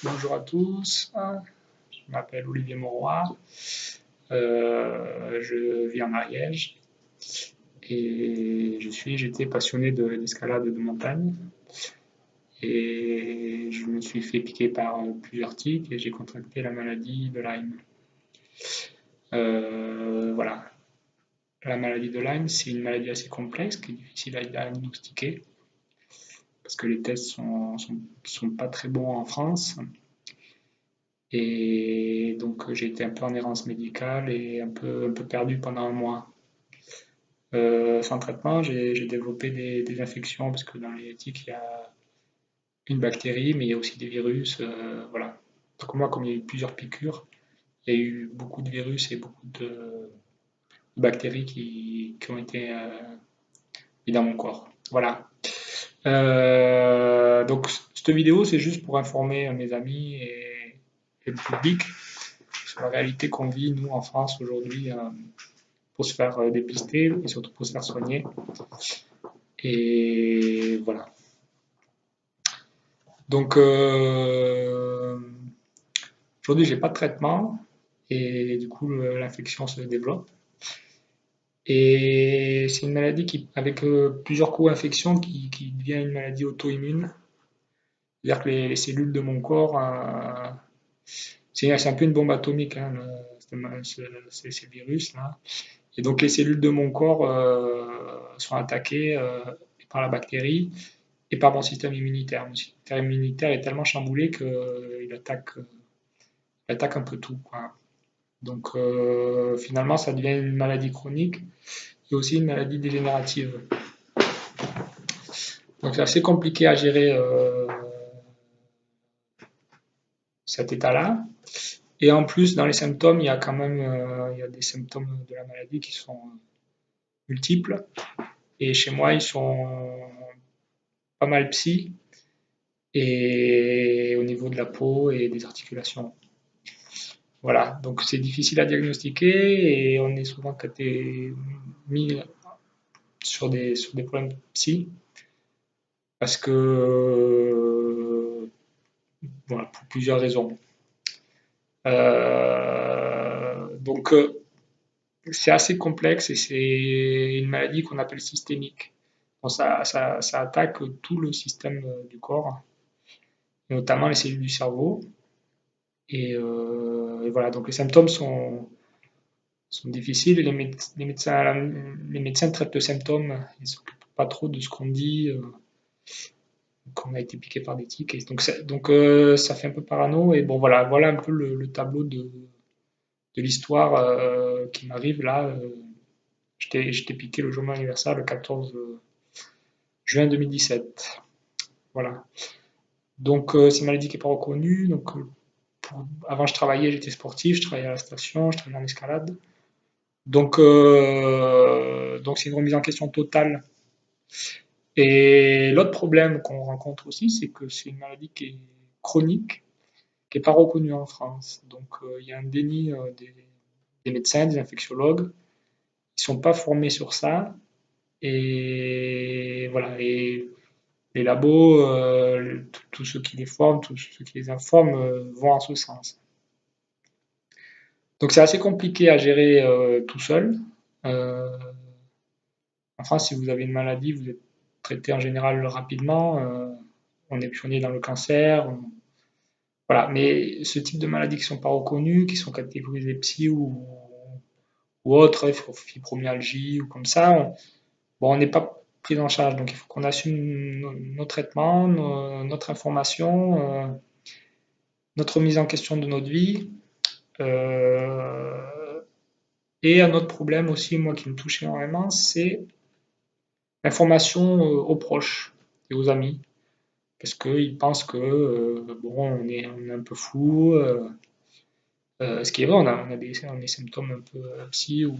Bonjour à tous, je m'appelle Olivier Mauroy, je vis en Ariège et j'étais passionné d'escalade de montagne et je me suis fait piquer par plusieurs tiques et j'ai contracté la maladie de Lyme. Voilà, la maladie de Lyme, c'est une maladie assez complexe qui est difficile à diagnostiquer parce que les tests sont pas très bons en France. Et donc j'ai été un peu en errance médicale et un peu perdu pendant un mois. Sans traitement, j'ai développé des infections parce que dans les tiques, il y a une bactérie, mais il y a aussi des virus. Voilà. Donc moi, comme il y a eu plusieurs piqûres, il y a eu beaucoup de virus et beaucoup de bactéries qui ont été mis dans mon corps. Voilà. Donc cette vidéo, c'est juste pour informer mes amis et le public sur la réalité qu'on vit, nous, en France, aujourd'hui, pour se faire dépister et surtout pour se faire soigner. Et voilà. Donc, aujourd'hui, j'ai pas de traitement et du coup, l'infection se développe. Et c'est une maladie avec plusieurs co-infections qui devient une maladie auto-immune. C'est-à-dire que les cellules de mon corps, c'est un peu une bombe atomique, hein, ces virus-là. Et donc les cellules de mon corps sont attaquées par la bactérie et par mon système immunitaire. Mon système immunitaire est tellement chamboulé qu'il attaque un peu tout, quoi. Donc finalement, ça devient une maladie chronique et aussi une maladie dégénérative. Donc c'est assez compliqué à gérer cet état-là. Et en plus, dans les symptômes, il y a quand même il y a des symptômes de la maladie qui sont multiples. Et chez moi, ils sont pas mal psy et au niveau de la peau et des articulations. Voilà, donc c'est difficile à diagnostiquer et on est souvent mis sur des problèmes psy parce que, voilà, pour plusieurs raisons. Donc c'est assez complexe et c'est une maladie qu'on appelle systémique. Bon, ça attaque tout le système du corps, notamment les cellules du cerveau. Et voilà, donc les symptômes sont difficiles. Les médecins traitent le symptôme, ils ne s'occupent pas trop de ce qu'on dit, qu'on a été piqué par des tiques. Et donc ça fait un peu parano. Et bon, voilà un peu le tableau de l'histoire qui m'arrive là. J'étais piqué le jour de mon anniversaire, le 14 juin 2017. Voilà. Donc c'est une maladie qui n'est pas reconnue. Donc, avant, je travaillais, j'étais sportif, je travaillais à la station, je travaillais en escalade. Donc c'est une remise en question totale. Et l'autre problème qu'on rencontre aussi, c'est que c'est une maladie qui est chronique, qui n'est pas reconnue en France. Donc il y a un déni des médecins, des infectiologues. Ils ne sont pas formés sur ça. Et voilà. Et les labos, tous ceux qui les forment, tous ceux qui les informent, vont en ce sens. Donc c'est assez compliqué à gérer tout seul. Euh, En France, si vous avez une maladie, vous êtes traité en général rapidement. On est pionnier dans le cancer. Voilà. Mais ce type de maladies qui ne sont pas reconnues, qui sont catégorisées psy ou autres, fibromyalgie ou comme ça, bon, on n'est pas pris en charge. Donc il faut qu'on assume nos traitements, notre information, notre mise en question de notre vie. Euh, et un autre problème aussi, moi, qui me touche énormément, c'est l'information aux proches et aux amis, parce qu'ils pensent que bon, on est un peu fou, ce qui est vrai, on a des symptômes un peu psy ou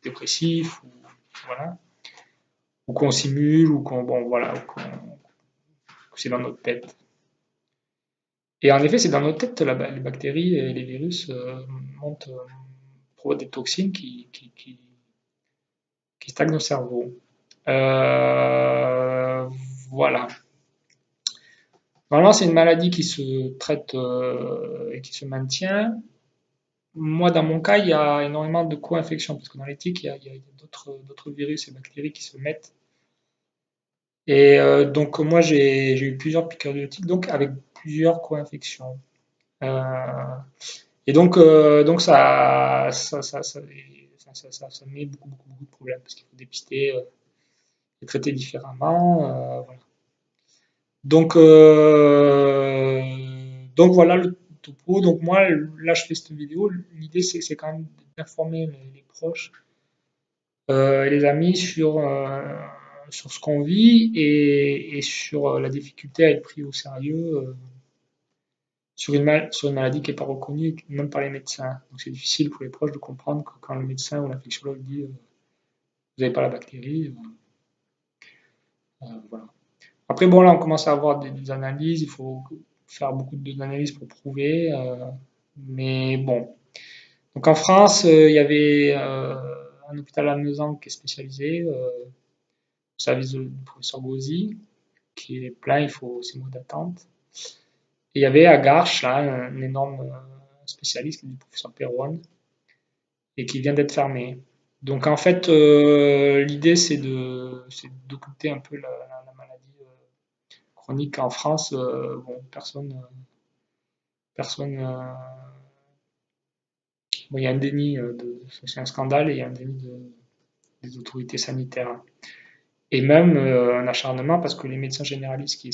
dépressifs, ou, voilà, ou qu'on simule, ou qu'on, bon, voilà, que c'est dans notre tête. Et en effet, c'est dans notre tête, les bactéries et les virus montent, provoquent des toxines qui stagnent au cerveau. Euh, voilà. Normalement, c'est une maladie qui se traite et qui se maintient. Moi, dans mon cas, il y a énormément de co-infections, parce que dans les tiques, il y a d'autres virus et bactéries qui se mettent. Et donc, moi, j'ai eu plusieurs piqûres de tiques, donc avec plusieurs co-infections. Euh, et donc ça met beaucoup de problèmes, parce qu'il faut dépister et traiter différemment. Voilà. Donc, donc voilà le topo. Donc moi, là, je fais cette vidéo. L'idée, c'est quand même d'informer les proches et les amis sur ce qu'on vit et sur la difficulté à être pris au sérieux sur une maladie qui n'est pas reconnue, même par les médecins. Donc c'est difficile pour les proches de comprendre que quand le médecin ou l'infectiologue dit vous n'avez pas la bactérie, voilà. Après, bon, là, on commence à avoir des analyses. Il faut faire beaucoup d'analyses pour prouver. Mais bon. Donc en France, il y avait un hôpital à Lausanne qui est spécialisé, au service du professeur Gauzy, qui est plein, il faut 6 mois d'attente. Et il y avait à Garches, là, un énorme spécialiste, du professeur Perron, et qui vient d'être fermé. Donc en fait, l'idée, c'est d'occulter un peu la maladie chronique en France. Bon, personne. Bon, il y a un déni, c'est un scandale et il y a un déni des autorités sanitaires. Et même un acharnement parce que les médecins généralistes qui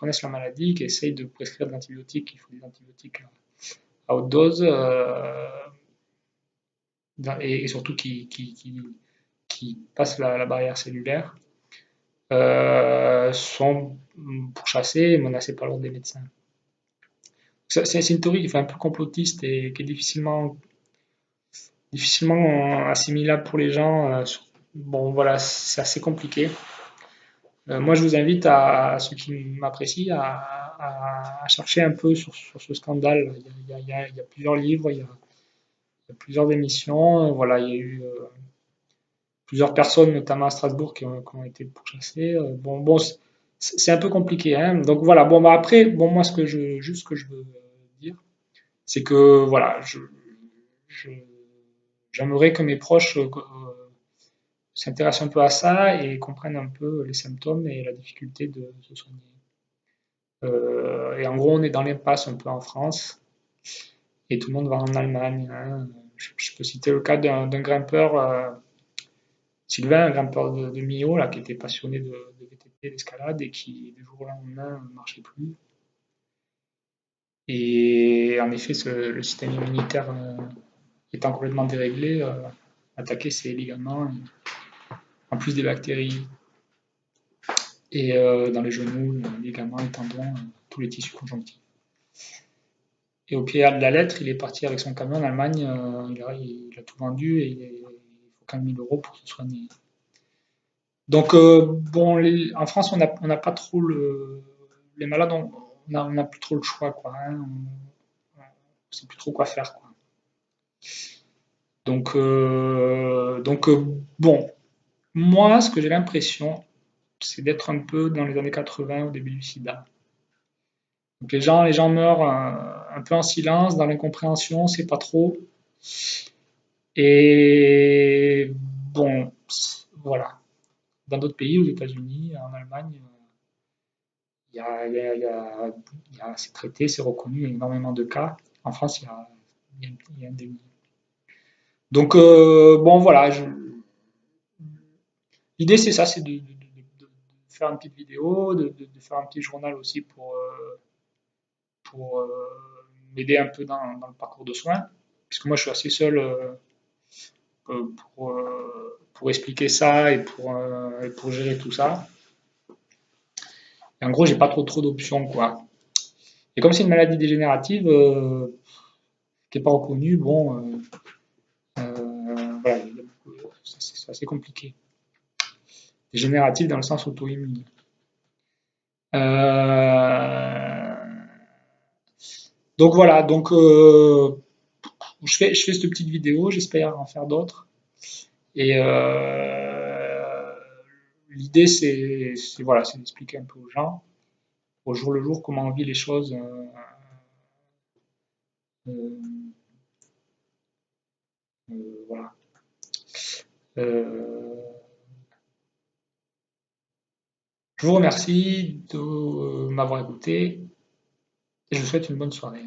connaissent la maladie, qui essayent de prescrire des antibiotiques, il faut des antibiotiques à haute dose, et surtout qui passent la barrière cellulaire, sont pourchassés et menacés par l'ordre des médecins. C'est une théorie qui fait un peu complotiste et qui est difficilement assimilable pour les gens. Bon, voilà, c'est assez compliqué. Moi, je vous invite ceux qui m'apprécient à chercher un peu sur ce scandale. Il y a plusieurs livres, il y a plusieurs émissions. Voilà, il y a eu plusieurs personnes, notamment à Strasbourg, qui ont été pourchassées. Bon, c'est un peu compliqué, hein. Donc voilà. Bon, bah après, bon, moi, juste ce que je veux dire, c'est que voilà, je- j'aimerais que mes proches s'intéressent un peu à ça et comprennent un peu les symptômes et la difficulté de se soigner. Et en gros, on est dans l'impasse un peu en France et tout le monde va en Allemagne, hein. Je peux citer le cas d'un grimpeur, Sylvain, un grimpeur de Millau, là, qui était passionné de VTT, d'escalade et qui, du jour au lendemain, ne marchait plus. Et en effet, le système immunitaire étant complètement déréglé, attaquer ses ligaments, en plus des bactéries, et dans les genoux, les ligaments, les tendons, tous les tissus conjonctifs. Et au pied de la lettre, il est parti avec son camion en Allemagne, il a tout vendu et il faut 15 000 euros pour se soigner. Donc, bon, en France, on n'a pas trop les malades, on n'a plus trop le choix, quoi, hein. On ne sait plus trop quoi faire, quoi. Donc, bon, moi, ce que j'ai l'impression, c'est d'être un peu dans les années 80 au début du sida. Donc les gens meurent un peu en silence, dans l'incompréhension, c'est pas trop. Et bon, voilà. Dans d'autres pays, aux États-Unis, en Allemagne, il y a, il y a- il y a- c'est traité, c'est reconnu, il y a énormément de cas. En France, il y a un déni. Donc, bon, voilà. L'idée, c'est ça, c'est de faire une petite vidéo, de faire un petit journal aussi pour m'aider un peu dans le parcours de soins. Puisque moi, je suis assez seul pour expliquer ça et pour gérer tout ça. Et en gros, j'ai pas trop d'options, quoi. Et comme c'est une maladie dégénérative qui n'est pas reconnue, bon, voilà, c'est assez compliqué. Dégénérative dans le sens auto-immune. Euh, donc voilà, donc je fais cette petite vidéo, j'espère en faire d'autres. Et l'idée, voilà, c'est d'expliquer un peu aux gens. au jour le jour comment on vit les choses. Voilà. Je vous remercie de m'avoir écouté et je vous souhaite une bonne soirée.